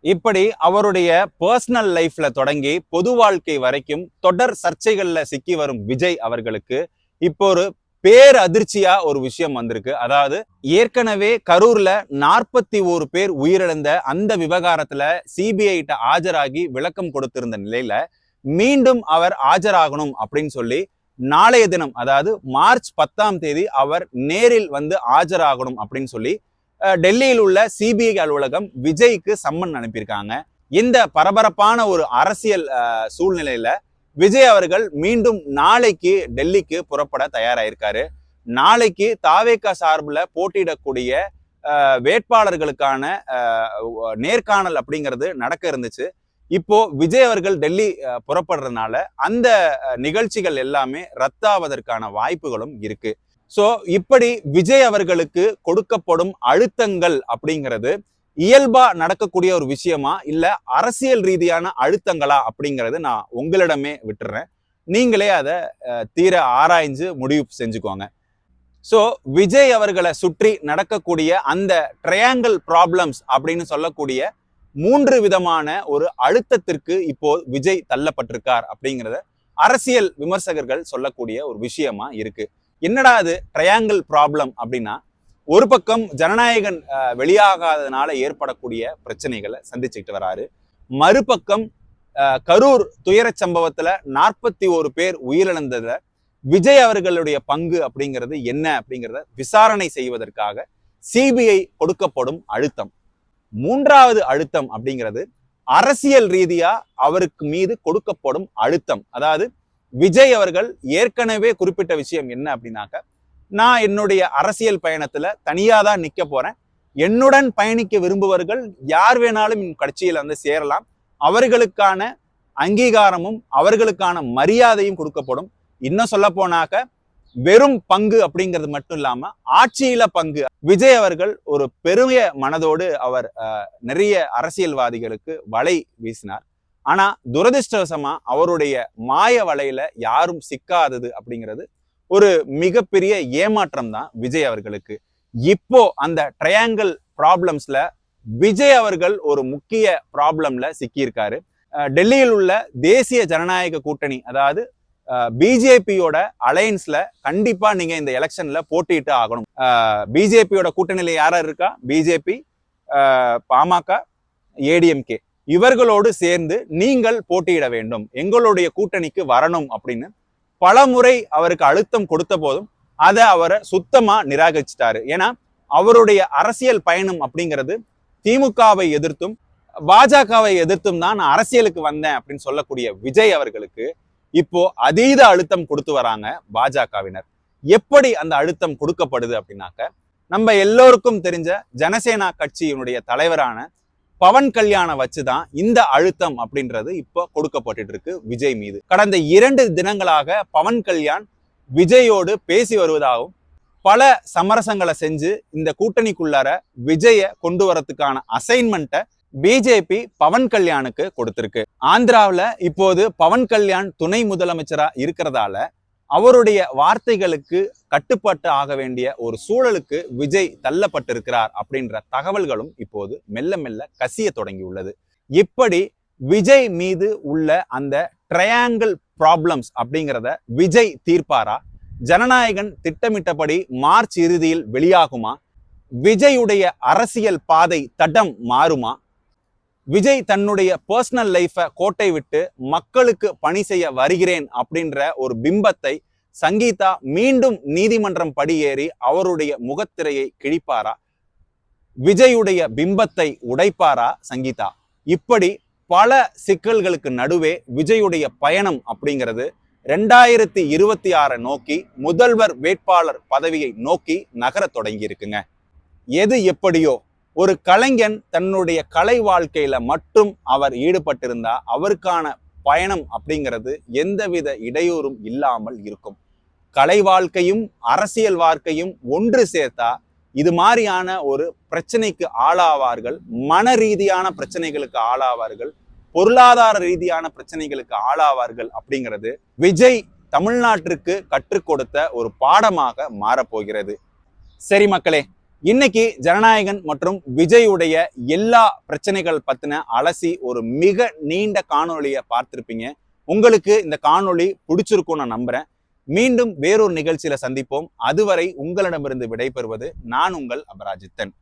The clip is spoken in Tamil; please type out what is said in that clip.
இப்படி அவருடைய பர்சனல் லைஃப்ல தொடங்கி பொது வாழ்க்கை வரைக்கும் தொடர் சர்ச்சைகள்ல சிக்கி வரும் விஜய் அவர்களுக்கு இப்போ ஒரு பேரதிர்ச்சியா ஒரு விஷயம் வந்திருக்கு. அதாவது ஏற்கனவே கரூர்ல 41 பேர் உயிரிழந்த அந்த விவகாரத்துல சிபிஐ ஆஜராகி விளக்கம் கொடுத்திருந்த நிலையில மீண்டும் அவர் ஆஜராகணும் அப்படின்னு சொல்லி நாளைய தினம், அதாவது மார்ச் 10ஆம் தேதி அவர் நேரில் வந்து ஆஜராகணும் அப்படின்னு சொல்லி டெல்லியில் உள்ள சிபிஐ அலுவலகம் விஜய்க்கு சம்மன் அனுப்பியிருக்காங்க. இந்த பரபரப்பான ஒரு அரசியல் சூழ்நிலையில விஜய் அவர்கள் மீண்டும் நாளைக்கு டெல்லிக்கு புறப்பட தயாராயிருக்காரு. நாளைக்கு தாவேகா சார்பில் போட்டியிடக்கூடிய வேட்பாளர்களுக்கான நேர்காணல் அப்படிங்கிறது நடக்க இருந்துச்சு. இப்போ விஜய் அவர்கள் டெல்லி புறப்படுறதுனால அந்த நிகழ்ச்சிகள் எல்லாமே ரத்தாவதற்கான வாய்ப்புகளும் இருக்கு. சோ இப்படி விஜய் அவர்களுக்கு கொடுக்கப்படும் அழுத்தங்கள் அப்படிங்கிறது இயல்பா நடக்கக்கூடிய ஒரு விஷயமா இல்ல அரசியல் ரீதியான அழுத்தங்களா அப்படிங்கறது நான் உங்களிடமே விட்டுறேன். நீங்களே அதை தீர ஆராய்ஞ்சு முடிவு செஞ்சுக்கோங்க. சோ விஜய் அவர்களை சுற்றி நடக்கக்கூடிய அந்த ட்ரையாங்கிள் ப்ராப்ளம்ஸ் அப்படின்னு சொல்லக்கூடிய 3 விதமான ஒரு அழுத்தத்திற்கு இப்போ விஜய் தள்ளப்பட்டிருக்கார் அப்படிங்கிறத அரசியல் விமர்சகர்கள் சொல்லக்கூடிய ஒரு விஷயமா இருக்கு. என்னடா அது ட்ரையாங்கிள் ப்ராப்ளம் அப்படின்னா, ஒரு பக்கம் ஜனநாயகன் வெளியாகாததுனால ஏற்படக்கூடிய பிரச்சனைகளை சந்திச்சுக்கிட்டு வராரு. மறுபக்கம் கரூர் துயர சம்பவத்துல 41 பேர் உயிரிழந்ததுல விஜய் அவர்களுடைய பங்கு அப்படிங்கிறது என்ன அப்படிங்கிறத விசாரணை செய்வதற்காக சிபிஐ கொடுக்கப்படும் அழுத்தம். 3வது அழுத்தம் அப்படிங்கிறது அரசியல் ரீதியா அவருக்கு மீது கொடுக்கப்படும் அழுத்தம். அதாவது விஜய் அவர்கள் ஏற்கனவே குறிப்பிட்ட விஷயம் என்ன அப்படின்னாக்க, நான் என்னுடைய அரசியல் பயணத்துல தனியா தான் நிக்க போறேன், என்னுடன் பயணிக்க விரும்புவர்கள் யார் வேணாலும் கட்சியில வந்து சேரலாம், அவர்களுக்கான அங்கீகாரமும் அவர்களுக்கான மரியாதையும் கொடுக்கப்படும். இன்னும் சொல்ல போனாக்க வெறும் பங்கு அப்படிங்கிறது மட்டும் இல்லாம ஆட்சியில பங்கு. விஜய் அவர்கள் ஒரு பெரிய மனதோடு அவர் நிறைய அரசியல்வாதிகளுக்கு வலை வீசினார். ஆனா துரதிருஷ்டவசமா அவருடைய மாய வலையில யாரும் சிக்காதது அப்படிங்கிறது ஒரு மிகப்பெரிய ஏமாற்றம் தான் விஜய் அவர்களுக்கு. இப்போ அந்த ட்ரையாங்கிள் ப்ராப்ளம்ஸ்ல விஜய் அவர்கள் ஒரு முக்கிய ப்ராப்ளம்ல சிக்கியிருக்காரு. டெல்லியில் உள்ள தேசிய ஜனநாயக கூட்டணி, அதாவது பிஜேபியோட அலையன்ஸ்ல கண்டிப்பா நீங்க இந்த எலெக்ஷன்ல போட்டிட்டு ஆகணும். பிஜேபியோட கூட்டணியில யாரா இருக்கா? பிஜேபி, பாமக, ஏடிஎம்கே இவர்களோடு சேர்ந்து நீங்கள் போட்டியிட வேண்டும், எங்களுடைய கூட்டணிக்கு வரணும் அப்படின்னு பலமுறை அவருக்கு அழுத்தம் கொடுத்த போதும் அதை அவரை சுத்தமா நிராகரிச்சிட்டாரு. ஏன்னா அவருடைய அரசியல் பயணம் அப்படிங்கிறது திமுகவை எதிர்த்தும் பாஜகவை எதிர்த்தும் தான் நான் அரசியலுக்கு வந்தேன் அப்படின்னு சொல்லக்கூடிய விஜய் அவர்களுக்கு இப்போ அதீத அழுத்தம் கொடுத்து வராங்க பாஜகவினர். எப்படி அந்த அழுத்தம் கொடுக்கப்படுது அப்படின்னாக்க, நம்ம எல்லோருக்கும் தெரிஞ்ச ஜனசேனா கட்சியினுடைய தலைவரான பவன் கல்யாணை வச்சுதான் இந்த அழுத்தம் அப்படின்றது இப்போ கொடுக்கப்பட்டு இருக்கு விஜய் மீது. கடந்த 2 தினங்களாக பவன் கல்யாண் விஜயோடு பேசி வருவதாகவும் பல சமரசங்களை செஞ்சு இந்த கூட்டணிக்குள்ளார விஜய கொண்டு வரதுக்கான அசைன்மெண்ட்டை பிஜேபி பவன் கல்யாணுக்கு கொடுத்திருக்கு. ஆந்திராவில் இப்போது பவன் கல்யாண் துணை முதலமைச்சரா இருக்கிறதால அவருடைய வார்த்தைகளுக்கு கட்டுப்பட்டு ஆக வேண்டிய ஒரு சூழலுக்கு விஜய் தள்ளப்பட்டிருக்கிறார் அப்படின்ற தகவல்களும் இப்போது மெல்ல மெல்ல கசிய தொடங்கியுள்ளது. இப்படி விஜய் மீது உள்ள அந்த ட்ரையாங்கிள் ப்ராப்ளம்ஸ் அப்படிங்கிறத விஜய் தீர்ப்பாரா? ஜனநாயகன் திட்டமிட்டபடி மார்ச் இறுதியில் வெளியாகுமா? விஜயுடைய அரசியல் பாதை தடம் மாறுமா? விஜய் தன்னுடைய பர்சனல் லைஃபை கோட்டை விட்டு மக்களுக்கு பணி செய்ய வருகிறேன் அப்படின்ற ஒரு பிம்பத்தை சங்கீதா மீண்டும் நீதிமன்றம் படியேறி அவருடைய முகத்திரையை கிழிப்பாரா? விஜயுடைய பிம்பத்தை உடைப்பாரா சங்கீதா? இப்படி பல சிக்கல்களுக்கு நடுவே விஜயுடைய பயணம் அப்படிங்கிறது 2026 நோக்கி முதல்வர் வேட்பாளர் பதவியை நோக்கி நகர தொடங்கி இருக்குங்க. எது எப்படியோ ஒரு கலைஞன் தன்னுடைய கலை வாழ்க்கையில மட்டும் அவர் ஈடுபட்டிருந்தா அவருக்கான பயணம் அப்படிங்கிறது எந்தவித இடையூறும் இல்லாமல் இருக்கும். கலை வாழ்க்கையும் அரசியல் வாழ்க்கையும் ஒன்று சேர்த்தா இது மாதிரியான ஒரு பிரச்சனைக்கு ஆளாவார்கள், மன ரீதியான பிரச்சனைகளுக்கு ஆளாவார்கள், பொருளாதார ரீதியான பிரச்சனைகளுக்கு ஆளாவார்கள். அப்படிங்கிறது விஜய் தமிழ்நாட்டிற்கு கற்றுக் கொடுத்த ஒரு பாடமாக மாறப்போகிறது. சரி மக்களே, இன்னைக்கு ஜனநாயகன் மற்றும் விஜயுடைய எல்லா பிரச்சனைகள் பத்தின அலசி ஒரு மிக நீண்ட காணொளியை பார்த்திருப்பீங்க. உங்களுக்கு இந்த காணொளி பிடிச்சிருக்கும் நான் நம்புறேன். மீண்டும் வேறொரு நிகழ்ச்சியில சந்திப்போம். அதுவரை உங்களிடமிருந்து விடைபெறுவது நான் உங்கள் அபராஜித்தன்.